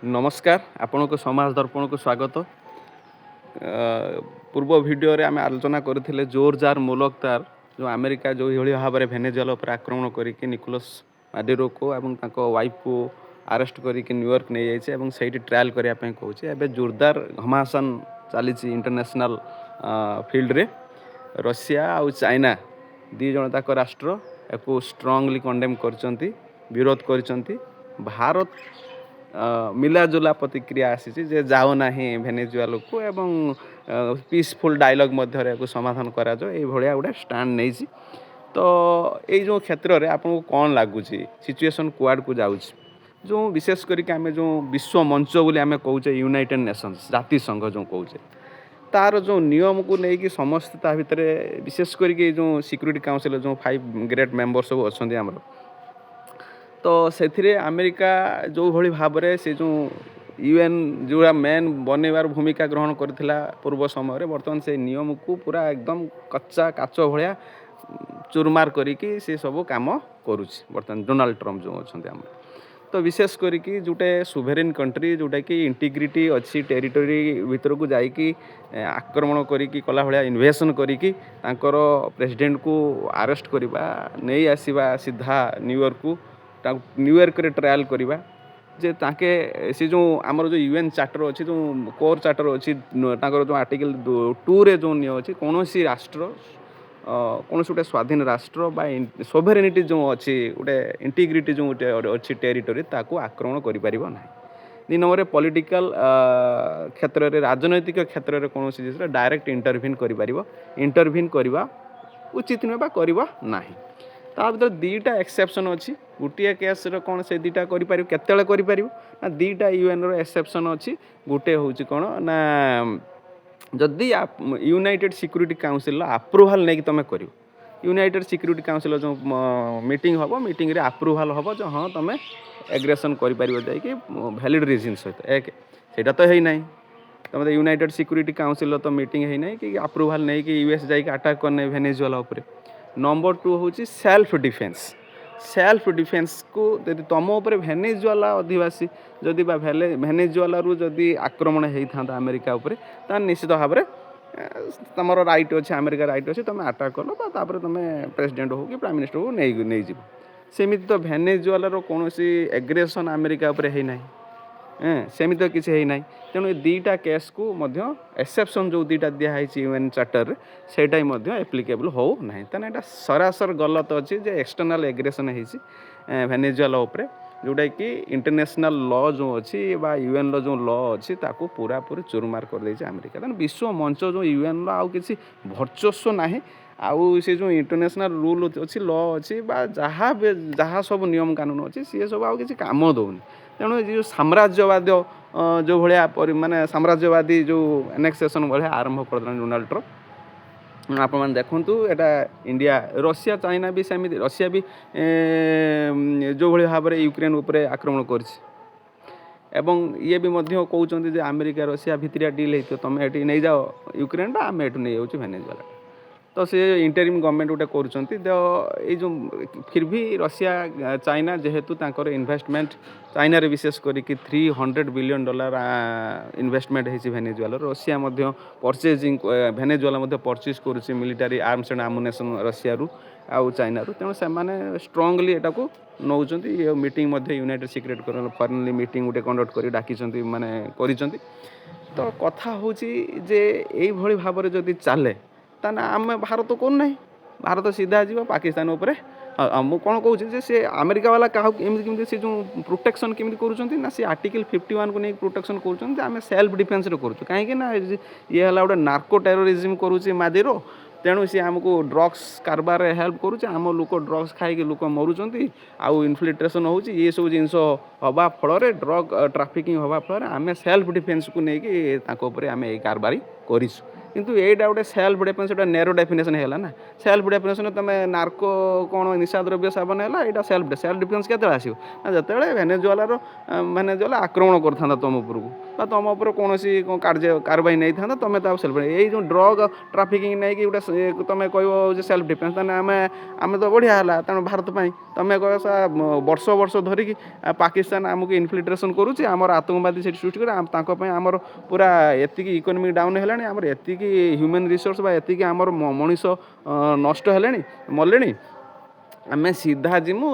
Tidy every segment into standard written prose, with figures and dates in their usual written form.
नमस्कार आपण को समाज दर्पण को स्वागत। पूर्व वीडियो रे आम आलोचना करथिले जोरजार मुलकतार जो अमेरिका जो यही भाव में भेनेजुएला पर आक्रमण करके निकोलस माडुरो को एवं ताको वाइफ को अरेस्ट करके न्यूयॉर्क नहीं जाइए एवं सही ट्रायल करने कहूँ एवं जोरदार घमासान चली इंटरनेशनल फील्ड रे रशिया आउ चाइना दी जन तक राष्ट्र या स्ट्रांगली कंडेम कर विरोध कर भारत मिलाजुला प्रतिक्रिया आसी जे जाओ ना भेनेजुएला को एवं पीसफुल डायलॉग मध्य समाधान करा गोटे स्टैंड नहीं। तो ये जो क्षेत्र में आपको कौन लगुच सिचुएशन कुआड को जाऊँ जो विशेष करके आम जो विश्व मंच बोली आम कहे यूनाइटेड नेशंस जाति संघ जो कहे तार जो नियम को लेकिन समस्त ता भितर विशेष करके जो सिक्यूरिटी काउंसिल जो 5 ग्रेट मेंबर सब अच्छा आमर तो से अमेरिका जो भली भाव से जो यूएन जोड़ा मेन बनइबार भूमिका ग्रहण करथिला पूर्व समय बर्तमान से नियम को पूरा एकदम कच्चा काच भाया चुरमार करिकी से सब काम करुच्ची बर्तमान डोनाल्ड ट्रम्प जो अच्छा आम तो विशेष करके जोटे सुभेरेन कंट्री जोटा कि इंटीग्रिटी अच्छी टेरिटोरी भीतर को जाइकी आक्रमण करिकी कला भाया इन्वेशन करिकी तांकर प्रेसिडेंट को अरेस्ट करवा नहीं आसवा सीधा न्यूयॉर्क को न्यूयॉर्क रे ट्रायल करवा जे ताके से जो आमर जो यूएन चार्टर अच्छी जो कोर चार्टर अच्छी जो आर्टिकल 2 रे जो नियो अच्छी कौन सी राष्ट्र कौन गोटे स्वाधीन राष्ट्र बा सोभरेनिटी जो अच्छी गोटे इंटीग्रिटी जो अच्छी टेरिटोरी ताको आक्रमण करि ना। 2 नंबर पॉलिटिकल क्षेत्र में राजनैतिक क्षेत्र में कौन जिस डायरेक्ट इंटरव्यून करवा उचित नुहे करवा ना। ता भर 2टा एक्सेप्शन अच्छी गोटे केस कौन से 2टा केतले ना 2टा यूएन रो एक्सेप्शन अच्छी गोटे हूँ कौन ना जदि यूनाइटेड सिक्यूरिटी काउंसिल अप्रूवाल नहीं तुम कर यूनाइटेड सिक्यूरिटी काउंसिल जो मीटिंग हम मीटिंग रे अप्रूवाल हम जो हाँ तुम एग्रेसन कर वैलिड रिजन सहित एक सेटा तो है ना तुम यूनाइटेड सिक्यूरिटी काउंसिल तो मीटिंग है ना कि अप्रूवाल नहीं कि यूएस जाइए अटैक करने भेनेजुएला उपर। नंबर 2 हूँ सेल्फ डिफेन्स को यदि तुम उपर भेनेजुएला अधिवासी जदि भेनेजुएला रु जदि आक्रमण होता अमेरिका उपर ता निश्चित भाव में तुम राइट अच्छे अमेरिका राइट अच्छे तुम अटैक कल तुम प्रेसिडेंट हो कि प्राइम मिनिस्टर हो नहीं जीव सेमिति तो भेनेजुएला रो कौन एग्रेसन अमेरिका उपर है ना सेमिति तो किसी है ना। तेणु 2टा केस को एक्सेप्शन जो 2टा दिखाई यूएन चार्टर से एप्लिकेबल हो ना तेना यहाँ सरासर गलत अच्छी जे एक्सटर्नल एग्रेसन है भेनेजुएला उपर जोटा कि इंटरनेशनल लॉ जो अच्छी बा यूएन लो जो लॉ अच्छी ताको पूरा पूरी चुरमार कर देछि अमेरिका। तेणु विश्व मंच जो यूएन लो आउ किसी वर्चस्व ना आउ से जो इंटरनेशनल रूल अच्छी लॉ अच्छी बा जहाँ सब नियम कानून अच्छी सी सब आउ किसी काम दौनी। तेणु जो साम्राज्यवाद जो भाया माने साम्राज्यवादी जो एनेक्सेसन भाया आरंभ कर डोनाल्ड ट्रम्प आप देखूँ यहाँ इंडिया रशिया चाइना भी सेमती रशिया भी जो भाव में यूक्रेन उपर आक्रमण कर ये भी कहते अमेरिका रशिया भितरिया डील हो तुम ये नहीं जाओ यूक्रेन आम ये नहीं जाऊँ भेनेजुएला तो से इंटरिम गवर्नमेंट गोटे कर जो फिर भी रशिया चाइना जेहेतु तांकर इन्वेस्टमेंट चाइना रे विशेष करके $300 बिलियन इन्वेस्टमेंट है Venezuela Russia purchasing Venezuela purchase करुच्ची military arms and ammunition Russia रु आउ चाइना रु तेणु से स्ट्रांगली एटा को नौचंती ये मीटिंग यूनाइटेड सिक्रेट फॉरेनली मीटिंग गोटे कंडक्ट कर डाकी माने करिसंती। तो कथा होची जे एई भली भाव रे जदि चले ताना आम भारत कौन ना भारत सीधा जीव पाकिस्तान उपर मुझे कौन कहूँ से अमेरिका वाला क्या एमती से जो प्रोटेक्शन केमी कर सी आर्टिकल 51 को नहीं प्रोटेक्शन करें सेल्फ डिफेन्स करूँ कहीं ये है गोटे नार्को टेरोरिज्म करुच्चे मादिरो तेणु सी आमको ड्रग्स कारबार हेल्प करुच्चे आम लोक ड्रग्स खाई लोक मरुंच आउ इनफिल्ट्रेशन हो सब जिन हवा फल ड्रग ट्राफिकिंग हवा फल आम सेल्फ डिफेन्स को लेकिन आम ये कारबारी करूँ କିନ୍ତୁ ଏଇଟା ଗୋଟେ ସେଲ୍ଫ ଡିଫେନ୍ସ, ଗୋଟେ ନେରୋ ଡେଫିନେସନ୍ ହେଲା ନା। ସେଲ୍ଫ ଡେଫିନେସନ୍ ତୁମେ ନାର୍କୋ କ'ଣ ନିଶା ଦ୍ରବ୍ୟ ସେବନ ହେଲା, ଏଇଟା ସେଲ୍ଫ ଡିଫେନ୍ସ କେତେବେଳେ ଆସିବ ନା ଯେତେବେଳେ ଭେନେଜୁଏଲା ଆକ୍ରମଣ କରିଥାନ୍ତା ତୁମ ଉପରକୁ ବା ତୁମ ଉପରେ କୌଣସି କାରବାଇ ନେଇଥାନ୍ତା, ତୁମେ ତାକୁ ସେଲ୍ଫ। ଏଇ ଯେଉଁ ଡ୍ରଗ୍ ଟ୍ରାଫିକିଂ ନେଇକି ଗୋଟେ ତୁମେ କହିବ ଯେ ସେଲ୍ଫ ଡିଫେନ୍ସ, ତାହେଲେ ଆମେ ତ ବଢ଼ିଆ ହେଲା ତେଣୁ ଭାରତ ପାଇଁ। ତୁମେ କହିବ ବର୍ଷ ଧରିକି ପାକିସ୍ତାନ ଆମକୁ ଇନଫିଲ୍ଟ୍ରେସନ୍ କରୁଛି, ଆମର ଆତଙ୍କବାଦୀ ସେଠି ସୃଷ୍ଟି କରି ତାଙ୍କ ପାଇଁ ଆମର ପୁରା ଏତିକି ଇକୋନୋମିକ୍ ଡାଉନ୍ ହେଲାଣି, ଆମର ଏତିକି ହ୍ୟୁମାନ୍ ରିସୋର୍ସ ବା ଏତିକି ଆମର ମଣିଷ ନଷ୍ଟ ହେଲେଣି, ମଲେଣି, ଆମେ ସିଧା ଯିମୁ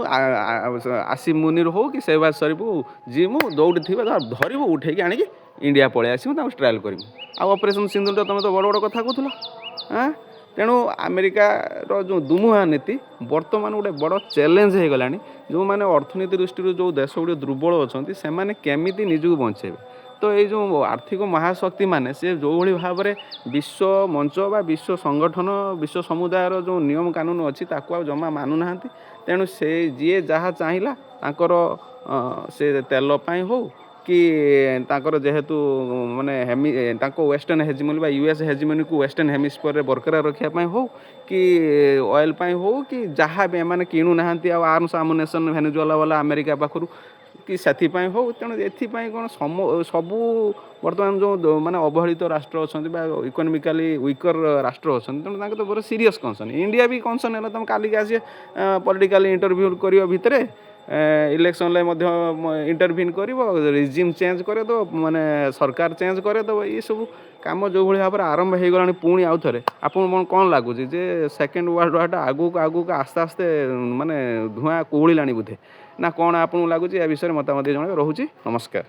ଆସିଫ୍ ମୁନିର ହଉ କି ସେହବାଜ ସରିଫକୁ ଯିମୁ, ଦୌଡ଼ି ଥିବେ ଧରିବୁ, ଉଠେଇକି ଆଣିକି ଇଣ୍ଡିଆ ପଳେଇ ଆସିବୁ, ତାଙ୍କୁ ଟ୍ରାଏଲ୍ କରିବୁ। ଆଉ ଅପରେସନ୍ ସିନ୍ଦୁରଟା ତୁମେ ତ ବଡ଼ କଥା କହୁଥିଲ। ତେଣୁ ଆମେରିକାର ଯେଉଁ ଦୁମୁହା ନୀତି ବର୍ତ୍ତମାନ ଗୋଟେ ବଡ଼ ଚ୍ୟାଲେଞ୍ଜ ହେଇଗଲାଣି। ଯେଉଁମାନେ ଅର୍ଥନୀତି ଦୃଷ୍ଟିରୁ ଯେଉଁ ଦେଶ ଗୁଡ଼ିକ ଦୁର୍ବଳ ଅଛନ୍ତି ସେମାନେ କେମିତି ନିଜକୁ ବଞ୍ଚେଇବେ। ତ ଏଇ ଯେଉଁ ଆର୍ଥିକ ମହାଶକ୍ତିମାନେ ସେ ଯେଉଁଭଳି ଭାବରେ ବିଶ୍ୱ ମଞ୍ଚ ବା ବିଶ୍ୱ ସଂଗଠନ, ବିଶ୍ୱ ସମୁଦାୟର ଯେଉଁ ନିୟମ କାନୁନ ଅଛି ତାକୁ ଆଉ ଜମା ମାନୁନାହାନ୍ତି। ତେଣୁ ସେ ଯିଏ ଯାହା ଚାହିଁଲା ତାଙ୍କର ସେ ତେଲ ପାଇଁ ହଉ କି ତାଙ୍କର ଯେହେତୁ ମାନେ ତାଙ୍କ ୱେଷ୍ଟର୍ଣ୍ଣ ହେଜିମନି ବା ୟୁଏସ୍ ହେଜିମନିକୁ ୱେଷ୍ଟର୍ଣ୍ଣ ହେମିସ୍ଫିୟରରେ ବରକରାର ରଖିବା ପାଇଁ ହଉ କି ଅଏଲ୍ ପାଇଁ ହଉ କି ଯାହା ବି ଏମାନେ କିଣୁନାହାନ୍ତି ଆଉ ଆର୍ମସ୍ ଆମୁନେସନ୍ ଭେନେଜୁଏଲା ବାଲା ଆମେରିକା ପାଖରୁ କି ସେଥିପାଇଁ ହଉ। ତେଣୁ ଏଥିପାଇଁ କ'ଣ ସବୁ ବର୍ତ୍ତମାନ ଯେଉଁ ମାନେ ଅବହେଳିତ ରାଷ୍ଟ୍ର ଅଛନ୍ତି ବା ଇକୋନୋମିକାଲି ୱିକର୍ ରାଷ୍ଟ୍ର ଅଛନ୍ତି, ତେଣୁ ତାଙ୍କ ତ ପୁରା ସିରିୟସ୍ କନସର୍ନ। ଇଣ୍ଡିଆ ବି କନସର୍ନ ହେଲା, ତୁମେ କାଲିକି ଆସିବେ ପଲିଟିକାଲି ଇଣ୍ଟରଭ୍ୟୁ କରିବା ଭିତରେ ଇଲେକ୍ସନରେ ମଧ୍ୟ ଇଣ୍ଟରଭିନ୍ କରିବ, ରିଜିମ୍ ଚେଞ୍ଜ କରେଇଦେବ, ମାନେ ସରକାର ଚେଞ୍ଜ କରେଇଦେବ। ଏଇସବୁ କାମ ଯେଉଁଭଳି ଭାବରେ ଆରମ୍ଭ ହେଇଗଲାଣି ପୁଣି ଆଉ ଥରେ, ଆପଣଙ୍କୁ କ'ଣ ଲାଗୁଛି ଯେ ସେକେଣ୍ଡ ୱାର୍ଲଡ଼ ୱାର୍ଟା ଆଗକୁ ଆସ୍ତେ ଆସ୍ତେ ମାନେ ଧୂଆଁ କୁହୁଳିଲାଣି ବୋଧେ, ନା କ'ଣ ଆପଣଙ୍କୁ ଲାଗୁଛି? ଏ ବିଷୟରେ ମତାମତ ଜଣାଇବେ। ରହୁଛି, ନମସ୍କାର।